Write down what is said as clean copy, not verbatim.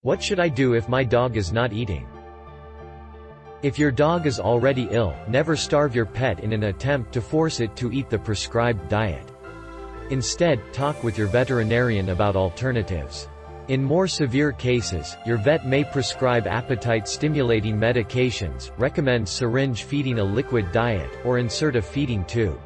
What should I do if my dog is not eating? If your dog is already ill, never starve your pet in an attempt to force it to eat the prescribed diet. Instead, talk with your veterinarian about alternatives. In more severe cases, your vet may prescribe appetite-stimulating medications, recommend syringe feeding a liquid diet, or insert a feeding tube.